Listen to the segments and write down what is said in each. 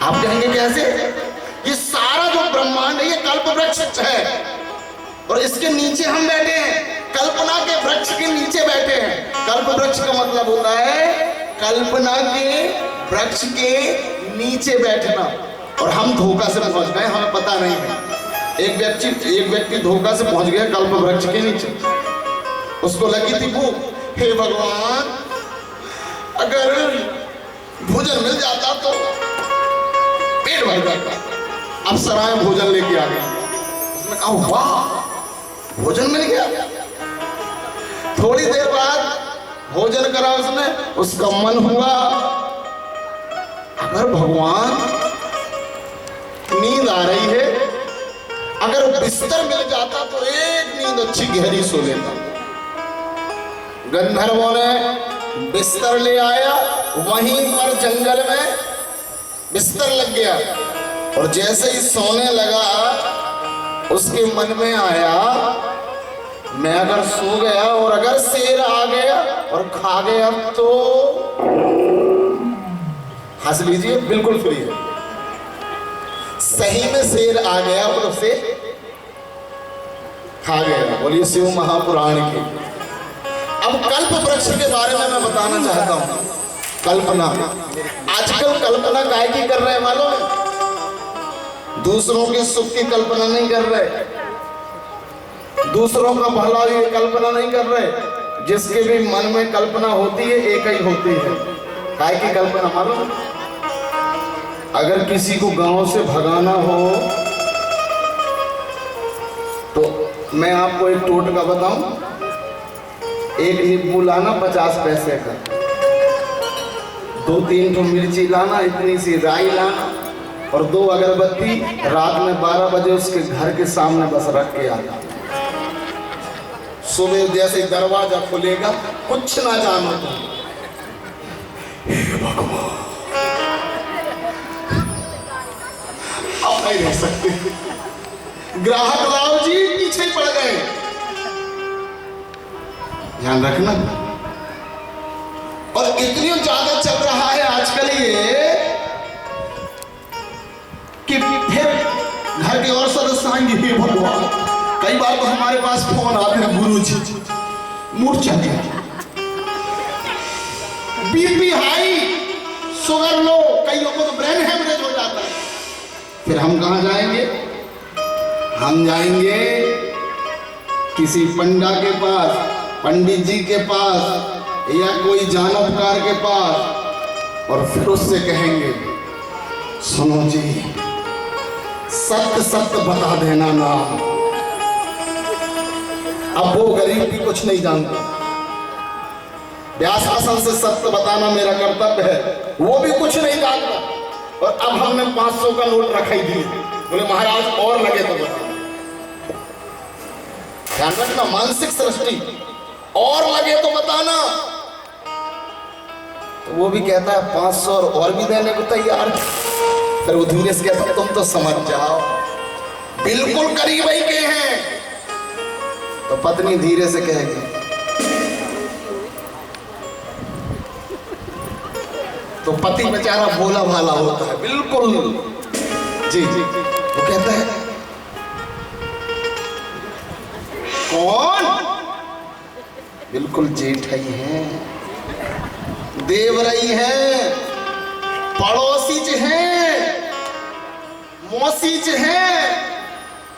आप कहेंगे कैसे? ये सारा जो ब्रह्मांड है ये कल्प वृक्ष है और इसके नीचे हम बैठे हैं, कल्पना के वृक्ष के नीचे बैठे हैं। कल्प वृक्ष का मतलब होता है कल्पना के वृक्ष के नीचे बैठना। और हम धोखा से पहुंच गए, हमें पता नहीं है। एक व्यक्ति धोखा से पहुंच गया कल्प वृक्ष के नीचे। उसको लगी थी भूख, हे भगवान अगर भोजन मिल जाता तो पेट भर जाता। अब सराय भोजन लेके आ गया। उसने कहा वाह भोजन मिल गया। थोड़ी देर बाद भोजन करा उसने, उसका मन हुआ अगर भगवान नींद आ रही है, अगर बिस्तर मिल जाता तो एक नींद अच्छी गहरी सो लेता। गंधर्वों ने बिस्तर ले आया, वहीं पर जंगल में बिस्तर लग गया और जैसे ही सोने लगा उसके मन में आया मैं अगर सो गया और अगर शेर आ गया और खा गया तो। हंस लीजिए, बिल्कुल फ्री है। सही में शेर आ गया और उसे खा गया। बोलिए शिव महापुराण की। अब कल्प वृक्ष के बारे में मैं बताना चाहता हूं। कल्पना, आजकल कल्पना काहे की कर रहे हैं मालूम है? दूसरों के सुख की कल्पना नहीं कर रहे, दूसरों का भला की कल्पना नहीं कर रहे। जिसके भी मन में कल्पना होती है एक ही होती है। काहे की कल्पना मालूम है? अगर किसी को गांव से भगाना हो तो मैं आपको एक टोटका बताऊं। एक नींबू लाना 50 पैसे का, 2-3 तो मिर्ची लाना, इतनी सी राई लाना और 2 अगरबत्ती रात में 12 बजे उसके घर के सामने बस रख के आना। सुबह जैसे दरवाजा खुलेगा कुछ ना जानो तुम, हे भगवान अब नहीं रह सकते। ग्राहक राव जी पीछे पड़ गए। ध्यान रखना। और इतनी ज्यादा चल रहा है आजकल ये कि फिर घर के और सदस्य आएंगे, हे भगवान। कई बार तो हमारे पास फोन आते हैं, गुरुजी मूर्छा गया, बीपी हाई, शुगर लो, कईयों को तो ब्रेन हेमरेज हो जाता है। फिर हम कहां जाएंगे? हम जाएंगे किसी पंडा के पास, पंडित जी के पास या कोई जानवकार के पास और फिर उससे कहेंगे सुनो जी सत्य सत्य बता देना ना। अब वो गरीब भी कुछ नहीं जानता। व्यास आसन से सत्य बताना मेरा कर्तव्य है, वो भी कुछ नहीं जानता। और अब हमने 500 का नोट रखा ही दिए, बोले महाराज और लगे तो बताओ। ध्यान रखना, मानसिक सृष्टि, और लगे तो बताना। तो वो भी कहता है 500 और भी देने को तैयार। फिर वो धीरे से कहता तुम तो समझ जाओ बिल्कुल करीब ही के हैं। तो पत्नी धीरे से कहेगी तो पति बेचारा भोला भाला होता है, बिल्कुल जी जी। वो कहता है कौन? बिल्कुल जेठ ही है, देवरई है, पड़ोसी है, मौसी है।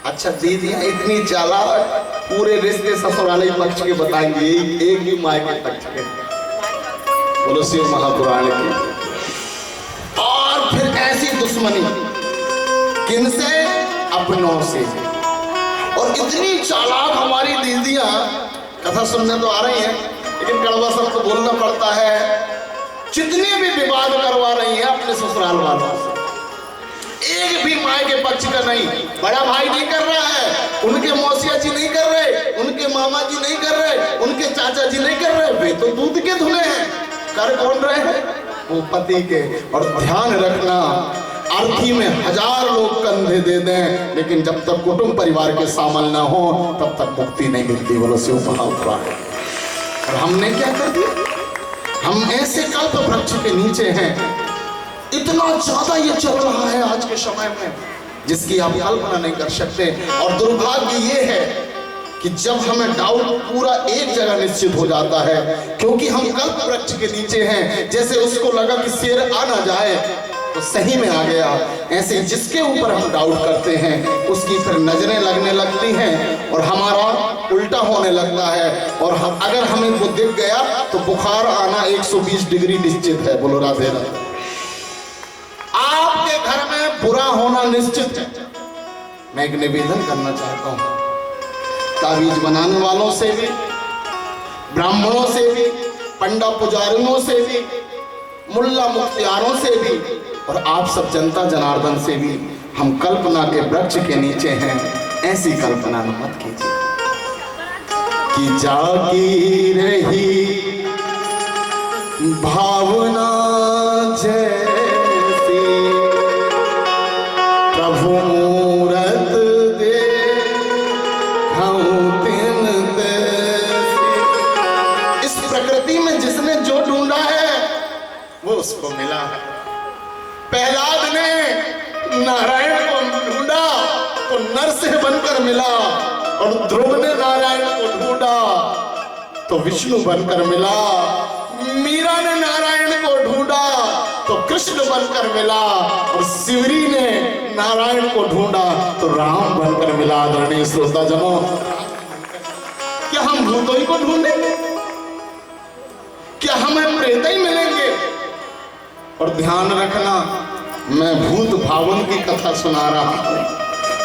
अच्छा दीदी इतनी चालाक, पूरे रिश्ते ससुराली पक्ष के बताएंगे, एक ही माय के पक्ष के। बोलो शिव महापुराण की। और फिर ऐसी दुश्मनी किनसे? अपनों से। और इतनी चालाक हमारी दीदियां, कथा सुनने तो आ रही हैं लेकिन कड़वा शब्द तो बोलना पड़ता है, जितने भी विवाद करवा रही हैं अपने ससुराल वालों से। एक भी माँ के पक्ष का नहीं। बड़ा भाई नहीं कर रहा है, उनके मौसिया जी नहीं कर रहे, उनके मामा जी नहीं कर रहे, उनके चाचा जी नहीं कर रहे, वे तो दूध के धुले हैं। कर कौन रहे हैं? वो पति के। और ध्यान रखना, अर्थी में 1000 लोग कंधे दे दें, लेकिन जब तक कुटुंब परिवार के शामिल ना हो तब तक मुक्ति नहीं मिलती। बोलो शिव महापुराण। और हमने क्या कर दिया? हम ऐसे कल्प वृक्ष के नीचे हैं इतना ज्यादा ये चल रहा है आज के समय में जिसकी आप कल्पना नहीं कर सकते। और दुर्भाग्य ये है कि जब हमें डाउट पूरा एक जगह निश्चित हो जाता है, क्योंकि हम कल्प वृक्ष के नीचे हैं, जैसे उसको लगा कि शेर आ ना जाए तो सही में आ गया, ऐसे जिसके ऊपर हम डाउट करते हैं उसकी फिर नजरें लगने लगती हैं और हमारा उल्टा होने लगता है। और अगर हमें वो दिख गया तो बुखार आना 120 डिग्री निश्चित है। बोलो राधे राधे। आपके घर में बुरा होना निश्चित है। मैं एक निवेदन करना चाहता हूं, ताबीज बनाने वालों से भी, ब्राह्मणों से भी, पंडा पुजारियों से भी, मुल्ला मुख्तियारों से भी और आप सब जनता जनार्दन से भी, हम कल्पना के वृक्ष के नीचे हैं। ऐसी कल्पना मत कीजिए कि जागी रही भावना जैसी प्रभु मूरत दे इस प्रकृति में जिसने जो ढूंढा है वो उसको मिला है। प्रहलाद ने नारायण को ढूंढा तो नरसिंह बनकर मिला, और ध्रुव ने नारायण को ढूंढा तो विष्णु बनकर मिला। मीरा ने नारायण को ढूंढा तो कृष्ण बनकर मिला, और शिवरी ने नारायण को ढूंढा तो राम बनकर मिला। आदरणीय श्रोताजनों, क्या हम भूतों ही को ढूंढेंगे? क्या हमें प्रेत ही मिलेंगे? और ध्यान रखना, मैं भूत भावन की कथा सुना रहा हूं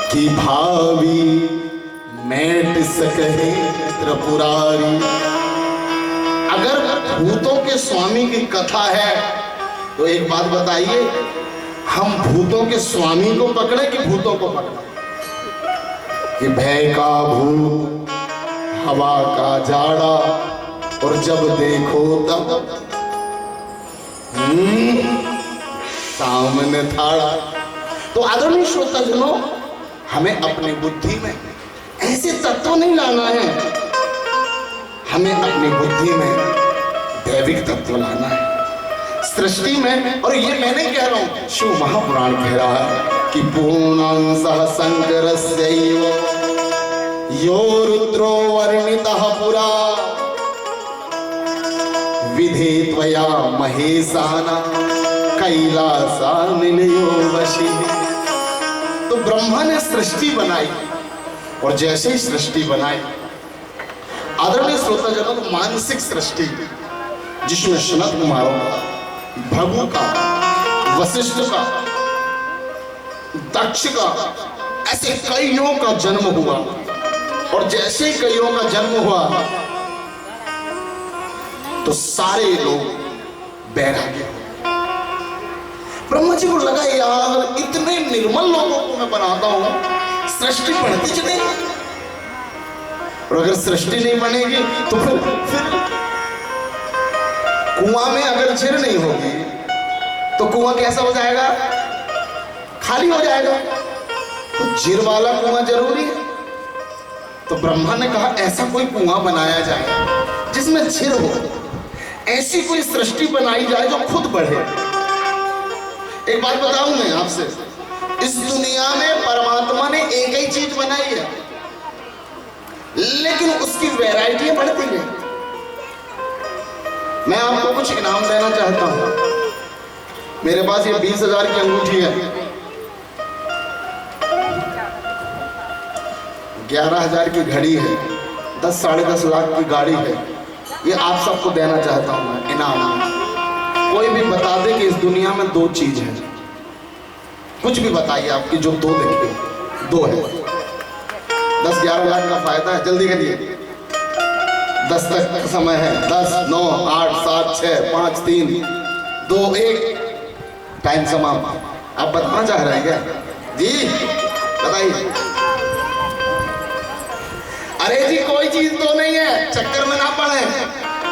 कि भावी मैट सकहे त्रिपुरारी। अगर भूतों के स्वामी की कथा है तो एक बात बताइए, हम भूतों के स्वामी को पकड़े कि भूतों को पकड़े? कि भय का भूत, हवा का जाड़ा, और जब देखो तब सामने थाड़ा। तो आदरणीय श्रोताजनों, हमें अपनी बुद्धि में ऐसे तत्व नहीं लाना है, हमें अपनी बुद्धि में दैविक तत्व लाना है सृष्टि में। और ये मैं नहीं कह रहा हूं, शिव महापुराण कह रहा है कि पूर्णांशः शंकरस्यैव यो रुद्रो वर्णितः पुरा विधि त्वया महेशाना कैलासा निलयो वशी। तो ब्रह्मा ने सृष्टि बनाई, और जैसे ही सृष्टि बनाई, आदरणीय श्रोताजनों, मानसिक सृष्टि जिसमें सनत कुमारों का, भृगु का, वशिष्ठ का, दक्ष का, ऐसे कईयों का जन्म हुआ। और जैसे ही कईयों का जन्म हुआ तो सारे लोग बैराग्य हो। ब्रह्मा जी को लगा यार इतने निर्मल लोगों को मैं बनाता हूं, सृष्टि बढ़ती चलेगी, और अगर सृष्टि नहीं बनेगी तो फिर कुआं में अगर झील नहीं होगी तो कुआं कैसा हो जाएगा? खाली हो जाएगा। तो झील वाला कुआं जरूरी है। तो ब्रह्मा ने कहा ऐसा कोई कुआं बनाया जाए जिसमें झील हो, ऐसी कोई सृष्टि बनाई जाए जो खुद बढ़े। एक बात बताऊं मैं आपसे, इस दुनिया में परमात्मा ने एक ही चीज बनाई है, लेकिन उसकी वैरायटी बढ़ती है। मैं आपको कुछ इनाम देना चाहता हूं। मेरे पास ये 20,000 की अंगूठी है, 11,000 की घड़ी है, 10 साढ़े 10 लाख की गाड़ी है। ये आप सबको देना चाहता हूं मैं इनाम। कोई भी बता दे कि इस दुनिया में 2 चीज है, कुछ भी बताइए आपकी जो 2 दिखे। 2 है, 10-11 लाख का फायदा है, जल्दी करिए। 10 तक समय है, 10, 9, 8, 7, 6, 5, 3, 2, 1, टाइम समाप्त। आप बताना चाह रहे हैं क्या जी? बताइए। अरे जी कोई चीज 2 नहीं है, चक्कर में ना पड़े।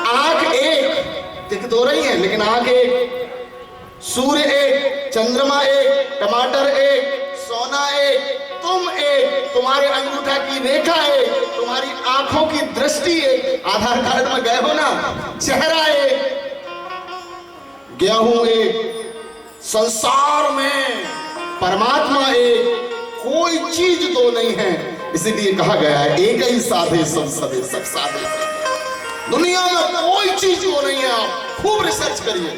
आंख एक दिख 2 रही है, लेकिन आंख एक, सूर्य एक, चंद्रमा एक, टमाटर एक, सोना एक, तुम एक, तुम्हारे अंगूठा की रेखा एक, तुम्हारी आंखों की दृष्टि एक, आधार कार्ड में गए हो ना, चेहरा एक, गेहूं एक, संसार में परमात्मा एक, कोई चीज दो नहीं है। इसीलिए कहा गया है एक ही साधे सब सदे, सब साधे। दुनिया में कोई चीज वो नहीं है। आप खूब रिसर्च करिए,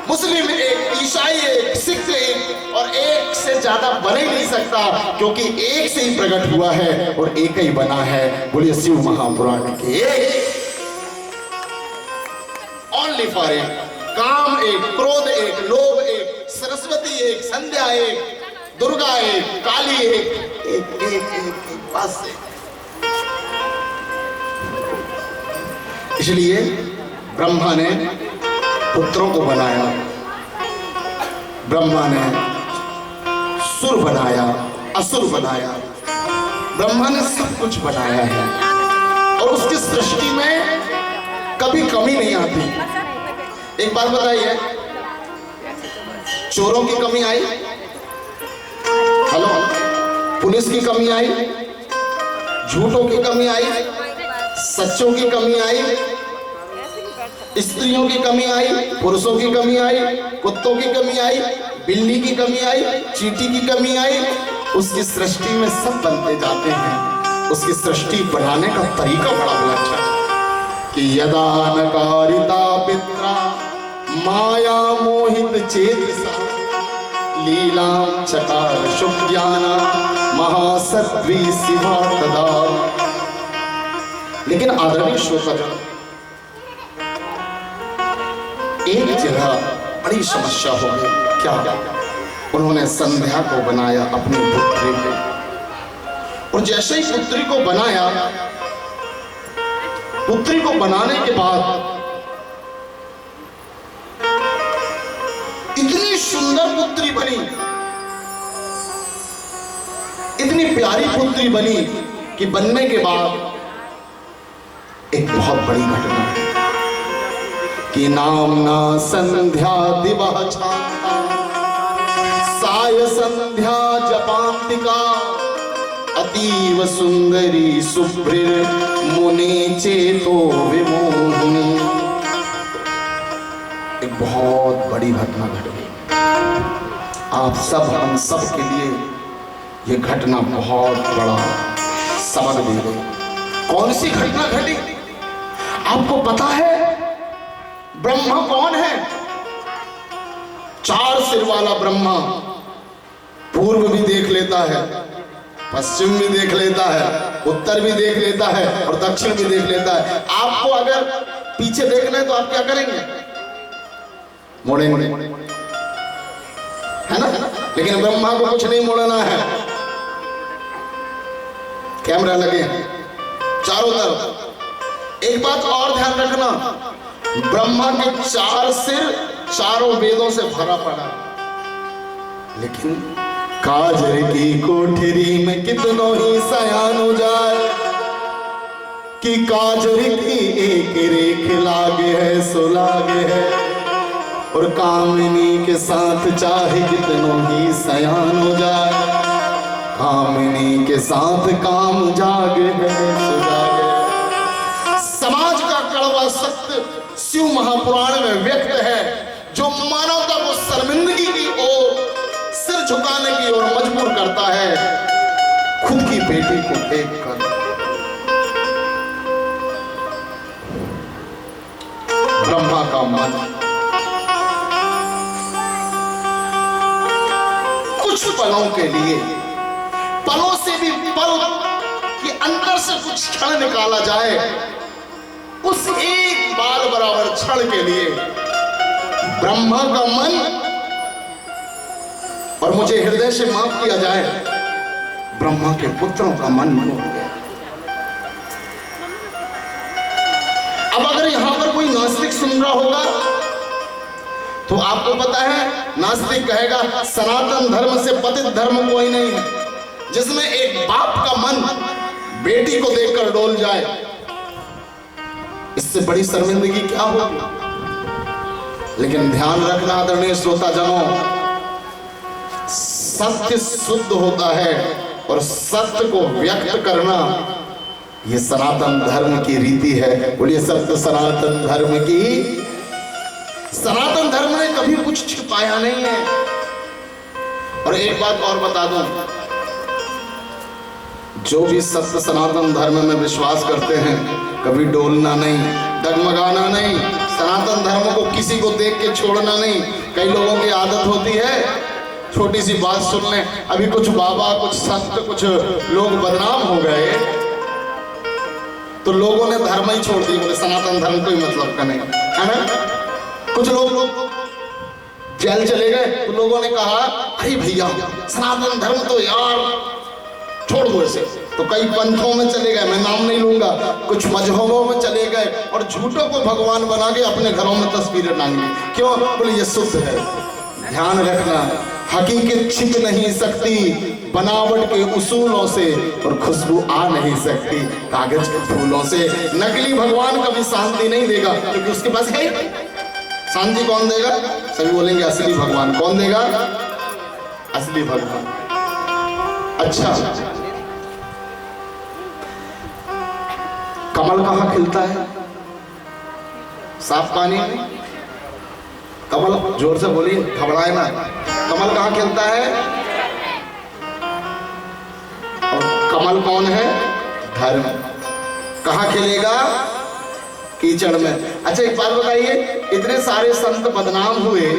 मुस्लिम एक, ईसाई एक, सिख एक, और एक से ज्यादा बन ही नहीं सकता, क्योंकि एक से ही प्रकट हुआ है और एक ही बना है। बोलिए शिव महापुराण के एक, ओनली फॉर एक। काम एक, क्रोध एक, लोभ एक, सरस्वती एक, संध्या एक, दुर्गा एक, काली एक, एक एक एक, एक बस एक। इसलिए ब्रह्मा ने पुत्रों को बनाया, ब्रह्मा ने सुर बनाया, असुर बनाया, ब्रह्मा ने सब कुछ बनाया है। और उसकी सृष्टि में कभी कमी नहीं आती। एक बात बताइए, चोरों की कमी आई? हेलो, पुलिस की कमी आई? झूठों की कमी आई? सच्चों की कमी आई? स्त्रियों की कमी आई? पुरुषों की कमी आई? कुत्तों की कमी आई? बिल्ली की कमी आई? चींटी की कमी आई? उसकी सृष्टि में सब बनते जाते हैं। उसकी सृष्टि बनाने का तरीका बड़ा अच्छा है कि यदा नकारिता पित्रा माया मोहित चेतसा लीलां चकार शुभज्ञाना महासत्वी शिवा तदा। लेकिन आदरणीय श्रोतागण, एक जगह बड़ी समस्या हो गई। क्या? उन्होंने संध्या को बनाया अपनी पुत्री को, और जैसे ही पुत्री को बनाया, पुत्री को बनाने के बाद इतनी सुंदर पुत्री बनी, इतनी प्यारी पुत्री बनी कि बनने के बाद एक बहुत बड़ी घटना है कि नामना संध्या दिवह छाता साय संध्या जपांतिका अतीव सुंदरी सुभ्रिर मुनि चेतो विमोहिनी। एक बहुत बड़ी घटना घट गई। आप सब, हम सब के लिए ये घटना बहुत बड़ा सबक दे गई। कौन सी घटना घटी? आपको पता है ब्रह्मा कौन है? चार सिर वाला ब्रह्मा पूर्व भी देख लेता है, पश्चिम भी देख लेता है, उत्तर भी देख लेता है और दक्षिण भी देख लेता है। आपको अगर पीछे देखना है तो आप क्या करेंगे? मोड़ेंगे, है ना? लेकिन ब्रह्मा को कुछ नहीं मोड़ना है। कैमरा लगे चारों तरफ। एक बात और ध्यान रखना, ब्रह्मा के चार सिर चारों वेदों से भरा पड़ा, लेकिन काजर की कोठरी में कितनों ही सयान हो जाए कि काजर की एक रेख लागे है सो लागे है, और कामिनी के साथ चाहे कितनों ही सयान हो जाए, कामिनी के साथ काम जागे है सो जागे। समाज का कड़वा सत्य शिव महापुराण में व्यक्त है, जो मानवता को शर्मिंदगी की ओर, सिर झुकाने की ओर मजबूर करता है। खुद की बेटी को देखकर ब्रह्मा का मन कुछ पलों के लिए, पलों से भी पल के अंदर से कुछ क्षण निकाला जाए, उस एक बाल बराबर क्षण के लिए ब्रह्मा का मन, और मुझे हृदय से माफ किया जाए, ब्रह्मा के पुत्रों का मन हो गया। अब अगर यहां पर कोई नास्तिक सुन रहा होगा तो आपको पता है, नास्तिक कहेगा सनातन धर्म से पतित धर्म कोई नहीं है, जिसमें एक बाप का मन बेटी को देखकर डोल जाए। इससे बड़ी शर्मिंदगी क्या होगी? लेकिन ध्यान रखना आदरणीय श्रोताजनों, सत्य शुद्ध होता है और सत्य को व्यक्त करना ये सनातन धर्म की रीति है। बोलिए सत्य सनातन धर्म की, सनातन धर्म ने कभी कुछ छिपाया नहीं है। और एक बात और बता दूं, जो भी सत्य सनातन धर्म में विश्वास करते हैं, कभी डोलना नहीं, डगमगाना नहीं, सनातन धर्म को किसी को देख के छोड़ना नहीं। कई लोगों की आदत होती है, छोटी सी बात सुन लें, अभी कुछ बाबा, कुछ संत, कुछ लोग बदनाम हो गए तो लोगों ने धर्म ही छोड़ दिया, बोले सनातन धर्म कोई मतलब का नहीं है ना। कुछ लोग जेल चले गए तो लोगों ने कहा अरे भैया सनातन धर्म तो यार छोड़ दो इसे। तो कई पंथों में चले गए, मैं नाम नहीं लूंगा, कुछ मजहबों में चले गए और झूठों को भगवान बना के अपने घरों में तस्वीरें टांग ली। क्यों? बोले ये शुद्ध है। ध्यान रखना, हकीकत छिप नहीं सकती बनावट के उसूलों से, और खुशबू आ नहीं सकती कागज के फूलों से। नकली भगवान कभी शांति नहीं देगा, क्योंकि उसके पास है। शांति कौन देगा? सभी बोलेंगे असली भगवान। कौन देगा? असली भगवान। अच्छा, कमल कहाँ खिलता है? साफ पानी में। कमल, जोर से बोलिए, घबराए ना। कमल कहाँ खिलता है? और कमल कौन है? धर्म। कहाँ खिलेगा? कीचड़ में। अच्छा एक बात बताइए, इतने सारे संत बदनाम हुए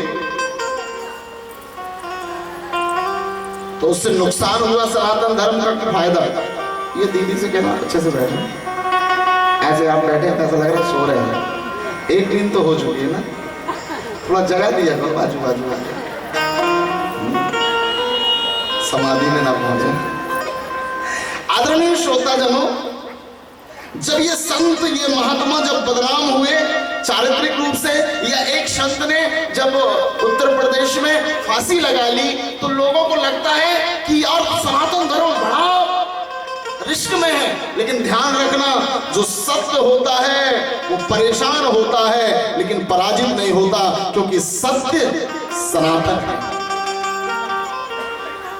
तो उससे नुकसान हुआ सनातन धर्म का कि फायदा? ये दीदी से कहना अच्छे से बैठे, ऐसे आप बैठे हैं ऐसा लग रहा है सो रहे हैं। एक दिन तो हो चुकी है ना, थोड़ा जगह दिया करो बाजू बाजू में, समाधि में ना पहुंचे। आदरणीय श्रोताजनों, जब ये संत, ये महात्मा जब बदनाम हुए चारित्रिक रूप से, या एक संत ने जब उत्तर प्रदेश में फांसी लगा ली, तो लोगों को लगता है कि यार सनातन धर्म बड़ा रिस्क में है। लेकिन ध्यान रखना, जो सत्य होता है वो परेशान होता है लेकिन पराजित नहीं होता, क्योंकि सत्य सनातन है।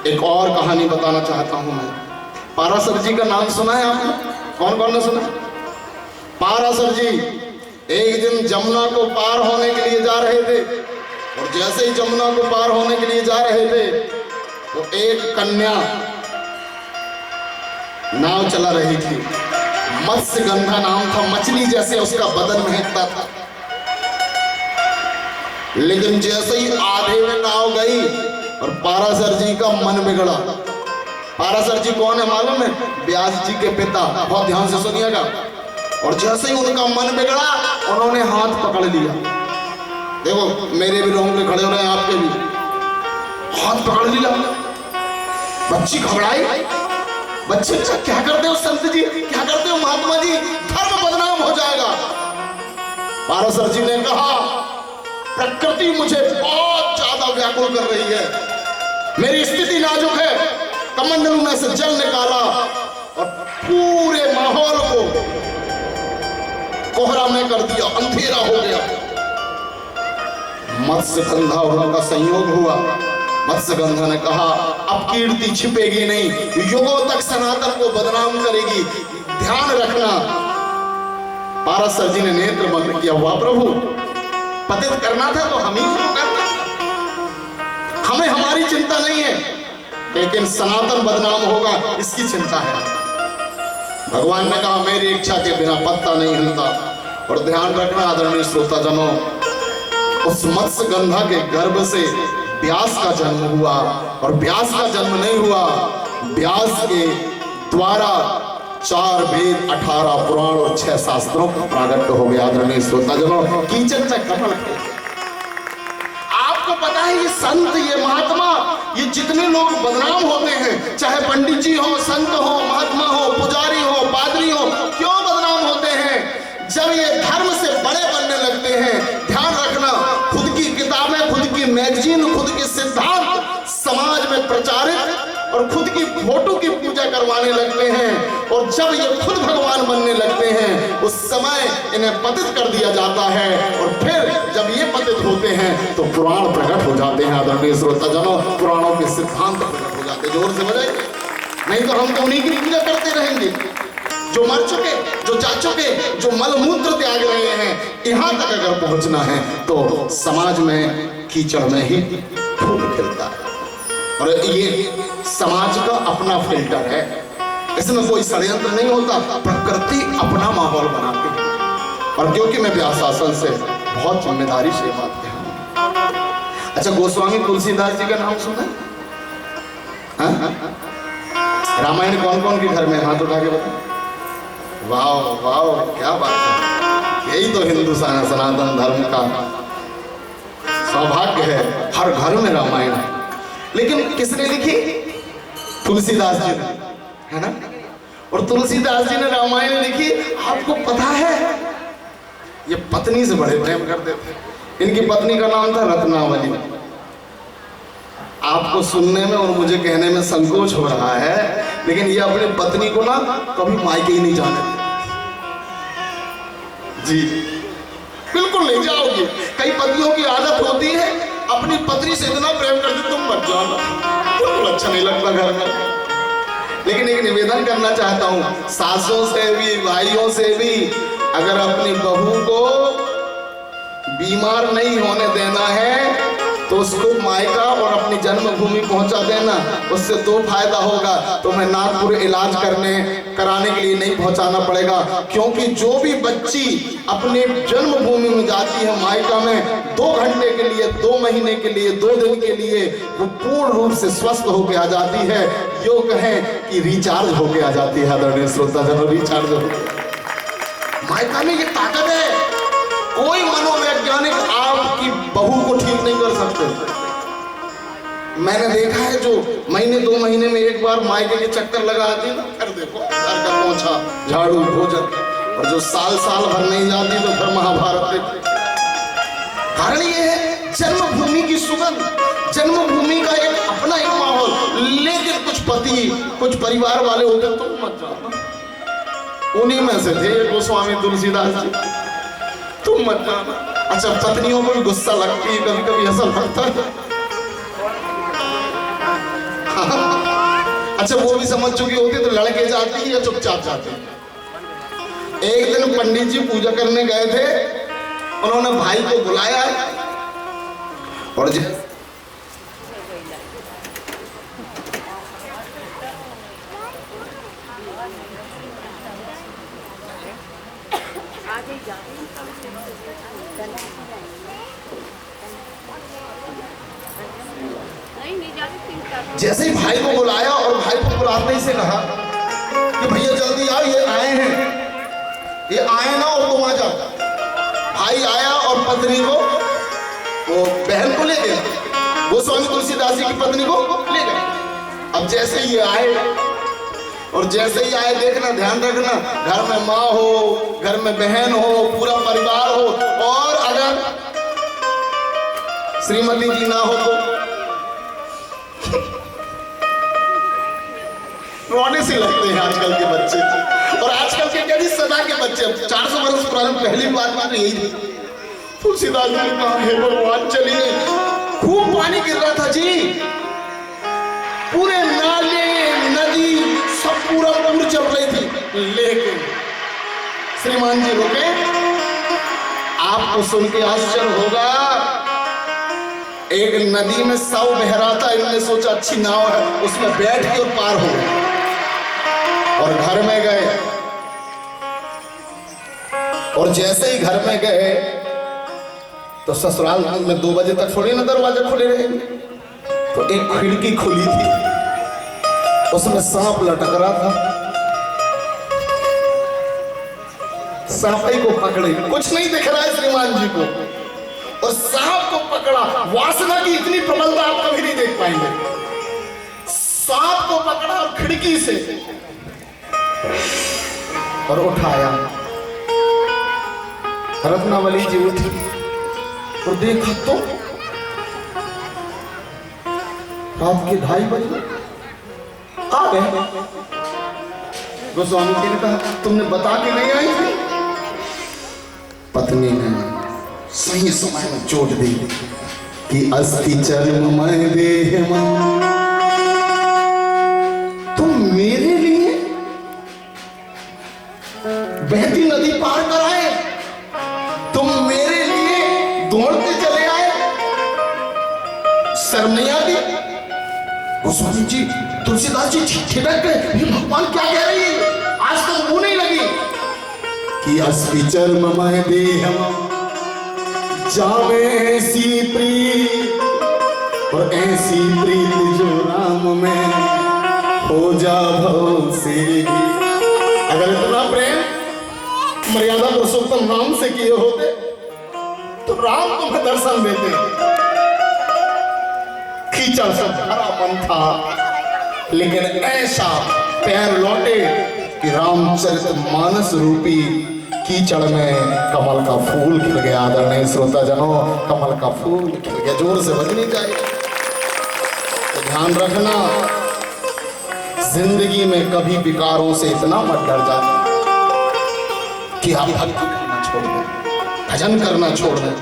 एक और कहानी बताना चाहता हूं मैं। पाराशर जी का नाम सुना है आपने? कौन कौन ने सुना? पाराशर जी एक दिन जमुना को पार होने के लिए जा रहे थे, और जैसे ही जमुना को पार होने के लिए जा रहे थे तो एक कन्या नाव चला रही थी। मत्स्यगंधा नाम था, मछली जैसे उसका बदन महकता था। लेकिन जैसे ही आधे में नाव गई और पाराशर जी का मन बिगड़ा। पाराशर जी कौन है मालूम है? व्यास जी के पिता। बहुत ध्यान से सुनिएगा। और जैसे ही उनका मन बिगड़ा, उन्होंने हाथ पकड़ लिया। देखो मेरे भी रोंगटे खड़े हो रहे हैं, आपके भी। हाथ पकड़ लिया, बच्ची घबराई। बच्चे क्या करते हो संत जी, क्या करते हो महात्मा जी, धर्म बदनाम हो जाएगा। पाराशर जी ने कहा प्रकृति मुझे बहुत ज्यादा व्याकुल कर रही है, मेरी स्थिति नाजुक है। कमंडलू में से जल निकाला और पूरे माहौल को कोहरा में कर दिया, अंधेरा हो गया। मत्स्यगंधा और उनका संयोग हुआ। मत्स्यगंधा ने कहा अब कीर्ति छिपेगी नहीं, युगों तक सनातन को बदनाम करेगी, ध्यान रखना। पाराशर जी ने नेत्र बंद किया। हुआ प्रभु, पतित करना था तो हम ही शुरू करना, हमें हमारी चिंता नहीं है, लेकिन सनातन बदनाम होगा इसकी चिंता है। भगवान ने कहा मेरी इच्छा के बिना पत्ता नहीं हिलता। और ध्यान रखना आदरणीय श्रोताजनों, उस मत्स्यगंधा के गर्भ से व्यास का जन्म हुआ, और व्यास का जन्म नहीं हुआ, व्यास के द्वारा 4 वेद, 18 पुराण और 6 शास्त्रों का प्रागट्य हो गया। आदरणीय श्रोताजनों, कीचड़ में कमल खिल। आपको पता है ये संत, ये महात्मा, ये जितने लोग बदनाम होते हैं, चाहे पंडित जी हो, संत हो, महात्मा हो, पुजारी हो, पादरी हो, क्यों बदनाम होते हैं? जब ये धर्म से बड़े बनने लगते हैं, ध्यान रखना, खुद की किताबें, खुद की मैगजीन, खुद के सिद्धांत समाज में प्रचारित और खुद की फोटो की पूजा करवाने लगते हैं, और जब ये खुद भगवान बनने लगते हैं उस समय इन्हें पतित कर दिया जाता है। और फिर जब ये पतित होते हैं तो पुराण प्रकट हो जाते हैं। आदरणीय श्रोताजनों, पुराणों के सिद्धांत प्रकट हो जाते हैं। जोर से बजाइए, नहीं तो हम तो उन्हीं की पूजा करते रहेंगे। जो मर चुके, जो जा चुके, जो मलमूत्र त्याग रहे हैं, यहाँ तक अगर पहुंचना है तो समाज में कीचड़ में ही फूल खिलता है। और ये समाज का अपना फिल्टर है, इसमें कोई षड्यंत्र नहीं होता, प्रकृति अपना माहौल बनाती है। और क्योंकि मैं व्यास शासन से बहुत जिम्मेदारी से बात कर रहा हूं। अच्छा, गोस्वामी तुलसीदास जी का नाम सुना? रामायण कौन कौन के घर में? हाथ उठा के बताओ। वाह वाह, क्या बात है, यही तो हिंदू सनातन धर्म का सौभाग्य है, हर घर में रामायण है। लेकिन किसने लिखी? तुलसीदास जी ने, है ना? और तुलसीदास जी ने रामायण लिखी, आपको पता है ये पत्नी से बड़े प्रेम करते थे। इनकी पत्नी का नाम था रत्नावली। आपको सुनने में और मुझे कहने में संकोच हो रहा है, लेकिन ये अपनी पत्नी को ना कभी मायके ही नहीं जाने जी, बिल्कुल नहीं जाओगे। कई पत्नियों की आदत होती है अपनी पत्नी से इतना प्रेम करते तुम मत जाना, बिल्कुल अच्छा नहीं लगता घर में। लेकिन एक निवेदन करना चाहता हूँ, सासों से भी, भाइयों से भी, अगर अपनी बहू को बीमार नहीं होने देना है तो उसको मायका और अपनी जन्मभूमि पहुंचा देना, उससे दो फायदा होगा। तुम्हें नागपुर इलाज कराने के लिए नहीं पहुंचाना पड़ेगा, क्योंकि जो भी बच्ची अपने जन्मभूमि में जाती है मायका में 2 घंटे के लिए, 2 महीने के लिए, 2 दिन के लिए, वो पूर्ण रूप से स्वस्थ होकर आ जाती है। यो कहें कि रिचार्ज होकर आ जाती है। आदरणीय श्रोताजनों, रिचार्ज होकर मायका में ये ताकत है। कोई मनोवैज्ञानिक आपकी बहू को ठीक नहीं कर सकते। मैंने देखा है जो महीने 2 महीने में एक बार मायके के चक्कर लगा आती है ना, कर देखो घर का पोछा, झाड़ू, भोजन, और जो साल भर नहीं जाती तो फिर महाभारत देखते। कारण ये है जन्मभूमि की सुगंध, जन्मभूमि का एक अपना एक माहौल। लेकिन कुछ पति, कुछ परिवार वाले होते तुम मत जाना, उन्हीं में से थे गोस्वामी तुलसीदास जी, तुम मत जाना। अच्छा, पत्नियों को भी गुस्सा लगती है, कभी कभी ऐसा लगता है। अच्छा, वो भी समझ चुकी होती तो लड़के जाती है या चुपचाप जाती है। एक दिन पंडित जी पूजा करने गए थे, उन्होंने भाई को बुलाया और जैसे ही भाई को बुलाया और भाई को बुलाते ही से कहा कि भैया जल्दी आओ, ये आए हैं, ये आए ना और तुम आ जाओ। भाई आया और पत्नी को, वो बहन को ले गया, वो स्वामी तुलसीदास जी की पत्नी को ले गए। अब जैसे ही ये आए और जैसे ही आए, देखना, ध्यान रखना, घर में माँ हो, घर में बहन हो, पूरा परिवार हो, और अगर श्रीमती जी ना हो तो रोने से लगते हैं आजकल के बच्चे। और आजकल के क्या सदा के बच्चे, 400 वर्ष पुराने पहली बात तो यही थी। तुलसीदास जी ने कहा, हे भगवान चलिए, खूब पानी गिर रहा था जी, पूरे नाले नदी सब पूरा पूर चल रही थी। लेकिन श्रीमान जी रुके। आपको सुन के आश्चर्य होगा, एक नदी में साव बह रहा था, इन्होंने सोचा अच्छी नाव है, उसमें बैठ के और पार हो गए और घर में गए। और जैसे ही घर में गए तो ससुराल में 2 बजे तक थोड़ी ना दरवाजे खुले रहेंगे, तो एक खिड़की खुली थी, उसमें सांप लटक रहा था। सांपई को पकड़े, कुछ नहीं दिख रहा है श्रीमान जी को, और सांप को पकड़ा। वासना की इतनी प्रबलता आप कभी नहीं देख पाएंगे। सांप को पकड़ा और खिड़की से और उठाया। रत्नावली जी उठी और देखा तो रात के 2:30 बजे आ गए। गोस्वामी जी ने कहा, तुमने बता के नहीं आई थी? पत्नी ने सही समय में चोट दी कि अस्थि चर्ममय देह मन, तुम मेरे लिए गोस्वामी जी, तुलसीदास जी ठिठक गए, ये भगवान क्या कह रही है, आज तक मुंह नहीं लगी कि अस्पि चर्ममय देहम जावे ऐसी प्रीत, और ऐसी प्रीत जो राम में हो जा भव से भी। अगर इतना प्रेम मर्यादा पुरुषोत्तम राम से किए होते तो राम तुम्हें दर्शन देते। कीचड़ से भरा मन था, लेकिन ऐसा पैर लौटे कि रामचरितमानस रूपी कीचड़ में कमल का फूल खिल गया। आदरणीय श्रोता जनों, कमल का फूल खिल गया, जोर से बजनी चाहिए। तो ध्यान रखना, जिंदगी में कभी विकारों से इतना मत डर जाना कि आप भक्ति करना छोड़ दें, भजन करना छोड़ दें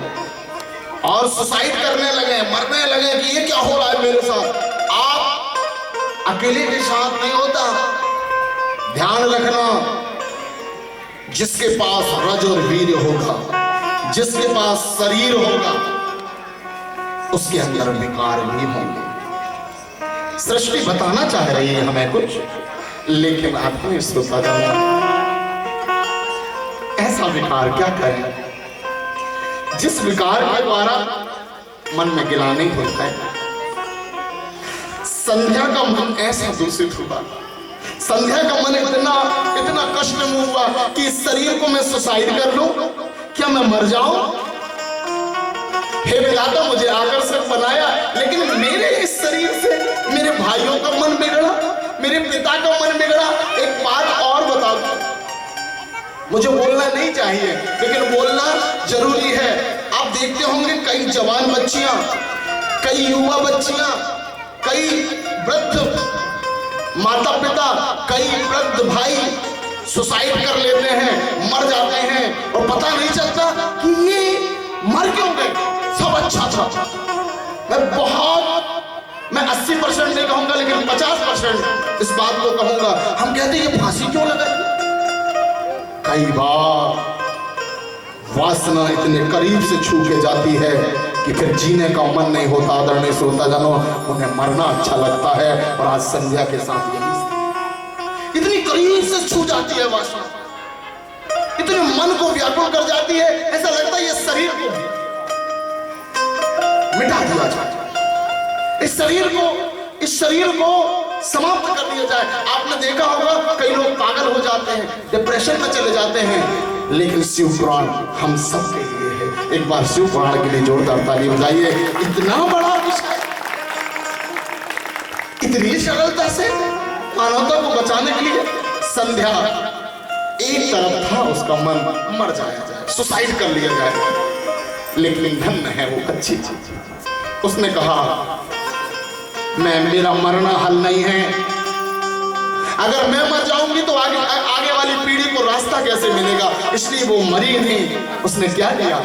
और सुसाइड करने लगे, मरने लगे कि ये क्या हो रहा है मेरे साथ। आप अकेले के साथ नहीं होता। ध्यान रखना, जिसके पास रज और वीर होगा, जिसके पास शरीर होगा, उसके अंदर विकार भी होंगे। सृष्टि बताना चाह रही है हमें कुछ, लेकिन आत्मा श्रोता ऐसा विकार क्या करें जिस विकार के द्वारा मन में गिलानी होता है। संध्या का मन ऐसा दूषित हुआ, संध्या का मन इतना कष्ट में हुआ कि इस शरीर को मैं सुसाइड कर लूं, क्या मैं मर जाऊं? हे विधाता, मुझे आकर्षक बनाया, लेकिन मेरे इस शरीर से मेरे भाइयों का मन बिगड़ा, मेरे पिता का मन बिगड़ा। एक बात और बता दूं, मुझे बोलना नहीं चाहिए लेकिन बोलना जरूरी है। आप देखते होंगे कई जवान बच्चियां, कई युवा बच्चियां, कई वृद्ध माता पिता, कई वृद्ध भाई सुसाइड कर लेते हैं, मर जाते हैं और पता नहीं चलता कि ये मर क्यों गए। सब अच्छा था, मैं 80% नहीं कहूंगा लेकिन 50% इस बात को कहूंगा। हम कहते हैं ये फांसी क्यों लगा। कई बार वासना इतने करीब से छू के जाती है कि फिर जीने का मन नहीं होता। आदरणीय श्रोता जनों, उन्हें मरना अच्छा लगता है। और आज संध्या के साथ यही इतनी करीब से छू जाती है वासना, इतने मन को व्याकुल कर जाती है, ऐसा लगता है ये शरीर को मिटा दिया जाए, इस शरीर को समाप्त कर दिया जाए। आपने देखा होगा कई लोग पागल हो जाते हैं, डिप्रेशन में चले जाते हैं, लेकिन शिव पुराण हम सब के लिए है। एक बार शिव पुराण के लिए जोरदार ताली बजाइए। इतना बड़ा विषय, इतनी सरलता से मानवता को बचाने के लिए संध्या एक तरफ था, उसका मन मर जाए, सुसाइड कर लिया जाए, लेकिन धन्य है वो अच्छी चीज। उसने कहा मेरा मरना हल नहीं है, अगर मैं मर जाऊंगी तो आगे वाली पीढ़ी को रास्ता कैसे मिलेगा, इसलिए वो मरी नहीं। उसने क्या किया,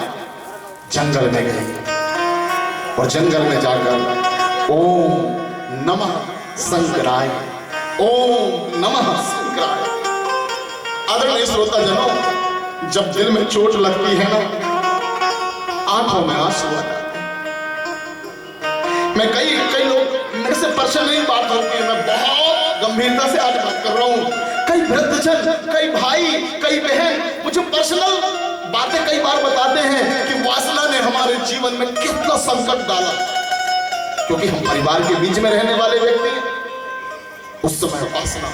जंगल में गई और जंगल में जाकर ओम नमः शंकराय, ओम नमः शंकराय। आदरणीय श्रोता जनों, जब दिल में चोट लगती है ना, आंखों में आंसू आते हैं। मैं कई लोग मेरे से पर्सनल नहीं बात होती है, मैं बहुत गंभीरता से आज बात कर रहा हूं। कई वृद्धजन, कई भाई, कई बहन मुझे पर्सनल बातें कई बार बताते हैं कि वासना ने हमारे जीवन में कितना संकट डाला, क्योंकि हम परिवार के बीच में रहने वाले व्यक्ति हैं। उस समय वासना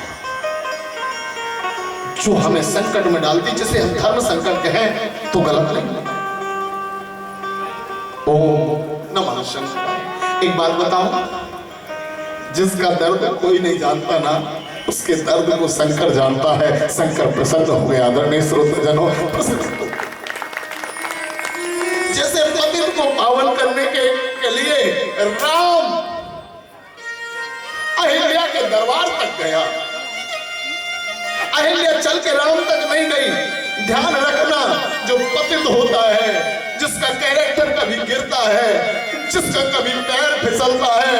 जो हमें संकट में डालती, जिसे हम धर्म संकट कहें तो गलत नहीं। ओम नमः शंकराय। एक बात बताऊं, जिसका दर्द कोई नहीं जानता ना, उसके दर्द को शंकर जानता है। शंकर प्रसन्न हो गया। आदरणीय श्रोताजनों, जैसे पतित को पावन करने के लिए राम अहिल्या के दरबार तक गया, अहिल्या चल के राम तक नहीं गई। ध्यान रखना, जो पतित होता है, जिसका कैरेक्टर कभी गिरता है, जिसका कभी पैर फिसलता है,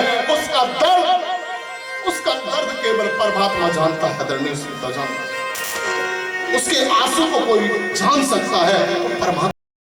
उसका दर्द केवल परमात्मा जानता है। आदरणीय श्रोता, उसके आंसू को कोई जान सकता है, परमात्मा।